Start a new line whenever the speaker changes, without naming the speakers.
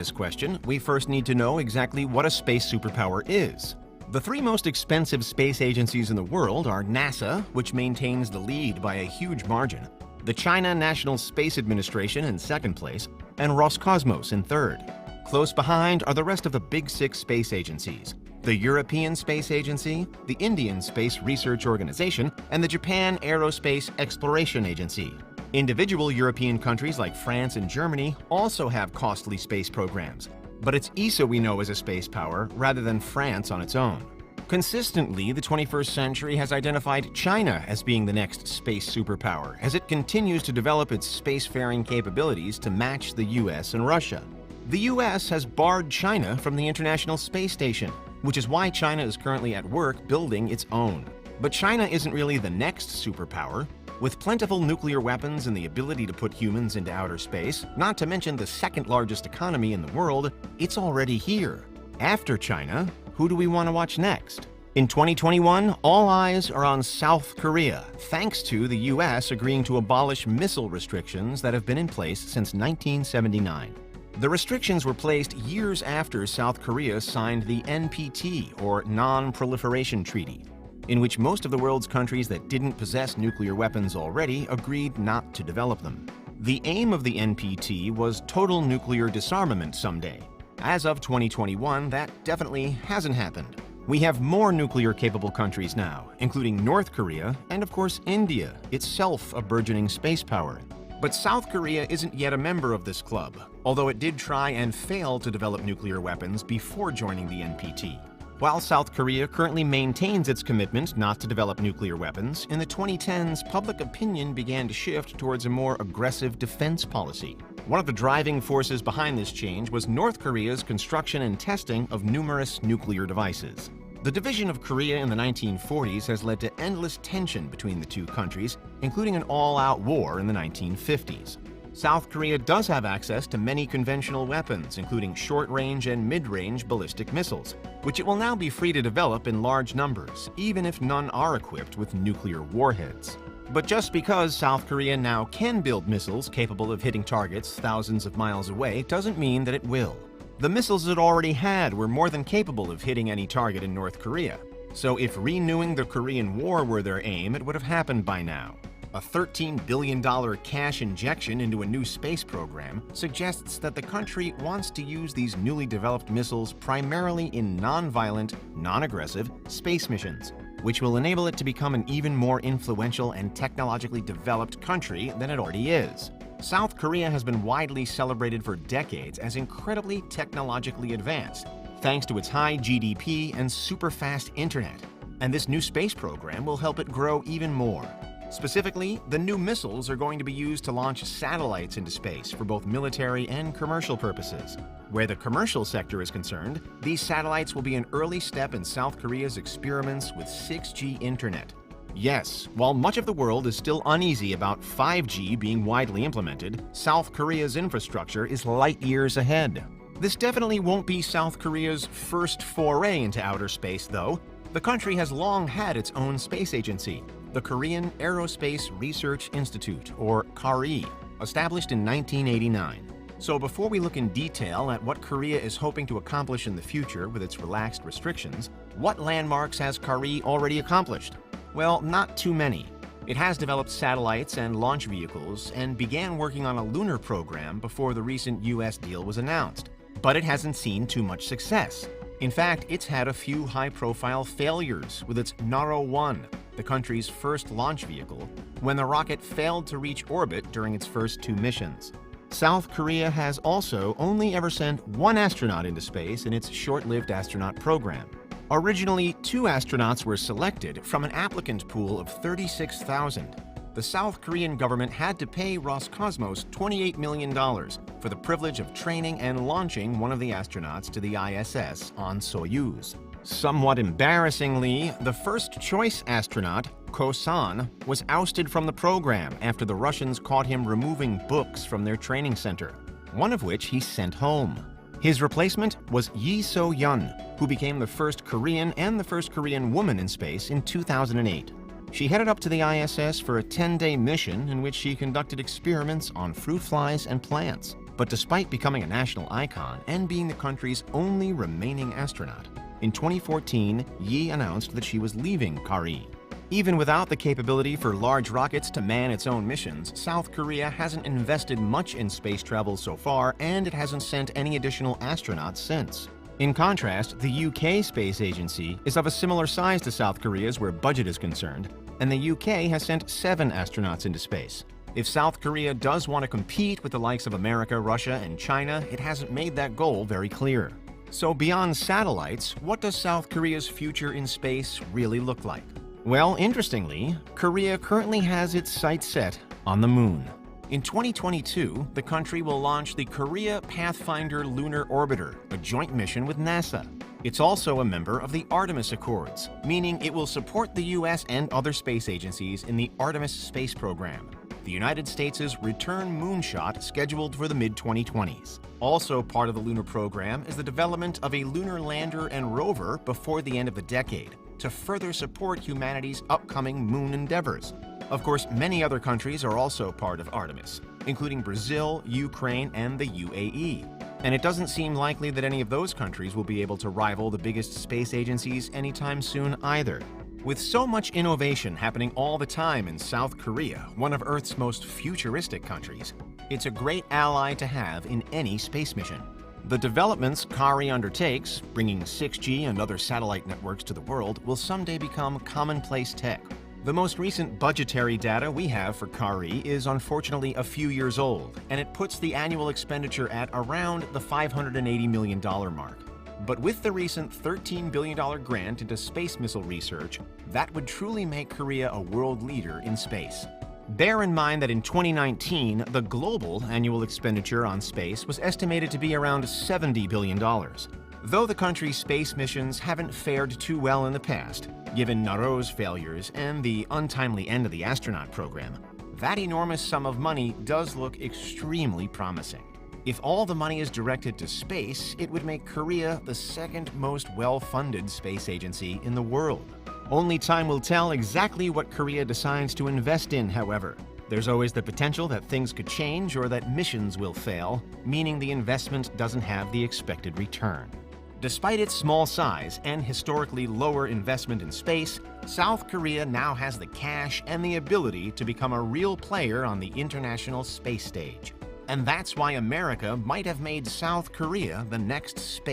this question, we first need to know exactly what a space superpower is. The three most expensive space agencies in the world are NASA, which maintains the lead by a huge margin, the China National Space Administration in second place, and Roscosmos in third. Close behind are the rest of the big six space agencies: the European Space Agency, the Indian Space Research Organization, and the Japan Aerospace Exploration Agency. Individual European countries like France and Germany also have costly space programs, but it's ESA we know as a space power rather than France on its own. Consistently, the 21st century has identified China as being the next space superpower as it continues to develop its spacefaring capabilities to match the US and Russia. The US has barred China from the International Space Station, which is why China is currently at work building its own. But China isn't really the next superpower. With plentiful nuclear weapons and the ability to put humans into outer space, not to mention the second largest economy in the world, it's already here. After China, who do we want to watch next? In 2021, all eyes are on South Korea, thanks to the US agreeing to abolish missile restrictions that have been in place since 1979. The restrictions were placed years after South Korea signed the NPT, or Non-Proliferation Treaty, in which most of the world's countries that didn't possess nuclear weapons already agreed not to develop them. The aim of the NPT was total nuclear disarmament someday. As of 2021, that definitely hasn't happened. We have more nuclear-capable countries now, including North Korea and, of course, India, itself a burgeoning space power. But South Korea isn't yet a member of this club, although it did try and fail to develop nuclear weapons before joining the NPT. While South Korea currently maintains its commitment not to develop nuclear weapons, in the 2010s, public opinion began to shift towards a more aggressive defense policy. One of the driving forces behind this change was North Korea's construction and testing of numerous nuclear devices. The division of Korea in the 1940s has led to endless tension between the two countries, including an all-out war in the 1950s. South Korea does have access to many conventional weapons, including short-range and mid-range ballistic missiles, which it will now be free to develop in large numbers, even if none are equipped with nuclear warheads. But just because South Korea now can build missiles capable of hitting targets thousands of miles away doesn't mean that it will. The missiles it already had were more than capable of hitting any target in North Korea. So if renewing the Korean War were their aim, it would have happened by now. A $13 billion cash injection into a new space program suggests that the country wants to use these newly developed missiles primarily in non-violent, non-aggressive space missions, which will enable it to become an even more influential and technologically developed country than it already is. South Korea has been widely celebrated for decades as incredibly technologically advanced, thanks to its high GDP and super-fast internet. And this new space program will help it grow even more. Specifically, the new missiles are going to be used to launch satellites into space for both military and commercial purposes. Where the commercial sector is concerned, these satellites will be an early step in South Korea's experiments with 6G internet. Yes, while much of the world is still uneasy about 5G being widely implemented, South Korea's infrastructure is light years ahead. This definitely won't be South Korea's first foray into outer space, though. The country has long had its own space agency, the Korean Aerospace Research Institute, or KARI, established in 1989. So before we look in detail at what Korea is hoping to accomplish in the future with its relaxed restrictions, what landmarks has KARI already accomplished? Well, not too many. It has developed satellites and launch vehicles and began working on a lunar program before the recent US deal was announced. But it hasn't seen too much success. In fact, it's had a few high-profile failures with its Naro-1, the country's first launch vehicle, when the rocket failed to reach orbit during its first two missions. South Korea has also only ever sent one astronaut into space in its short-lived astronaut program. Originally, 2 astronauts were selected from an applicant pool of 36,000. The South Korean government had to pay Roscosmos $28 million for the privilege of training and launching one of the astronauts to the ISS on Soyuz. Somewhat embarrassingly, the first-choice astronaut, Ko-san, was ousted from the program after the Russians caught him removing books from their training center, one of which he sent home. His replacement was Yi So-yeon, who became the first Korean and the first Korean woman in space in 2008. She headed up to the ISS for a 10-day mission in which she conducted experiments on fruit flies and plants. But despite becoming a national icon and being the country's only remaining astronaut, in 2014, Yi announced that she was leaving Korea. Even without the capability for large rockets to man its own missions, South Korea hasn't invested much in space travel so far, and it hasn't sent any additional astronauts since. In contrast, the UK Space Agency is of a similar size to South Korea's where budget is concerned, and the UK has sent 7 astronauts into space. If South Korea does want to compete with the likes of America, Russia, and China, it hasn't made that goal very clear. So beyond satellites, what does South Korea's future in space really look like? Well, interestingly, Korea currently has its sights set on the moon. In 2022, the country will launch the Korea Pathfinder Lunar Orbiter, a joint mission with NASA. It's also a member of the Artemis Accords, meaning it will support the US and other space agencies in the Artemis space program, the United States' return moonshot scheduled for the mid-2020s. Also part of the lunar program is the development of a lunar lander and rover before the end of the decade, to further support humanity's upcoming moon endeavors. Of course, many other countries are also part of Artemis, including Brazil, Ukraine, and the UAE. And it doesn't seem likely that any of those countries will be able to rival the biggest space agencies anytime soon either. With so much innovation happening all the time in South Korea, one of Earth's most futuristic countries, it's a great ally to have in any space mission. The developments Korea undertakes, bringing 6G and other satellite networks to the world, will someday become commonplace tech. The most recent budgetary data we have for Korea is unfortunately a few years old, and it puts the annual expenditure at around the $580 million mark. But with the recent $13 billion grant into space missile research, that would truly make Korea a world leader in space. Bear in mind that in 2019, the global annual expenditure on space was estimated to be around $70 billion. Though the country's space missions haven't fared too well in the past, given Naro's failures and the untimely end of the astronaut program, that enormous sum of money does look extremely promising. If all the money is directed to space, it would make Korea the second most well-funded space agency in the world. Only time will tell exactly what Korea decides to invest in, however. There's always the potential that things could change or that missions will fail, meaning the investment doesn't have the expected return. Despite its small size and historically lower investment in space, South Korea now has the cash and the ability to become a real player on the international space stage. And that's why America might have made South Korea the next space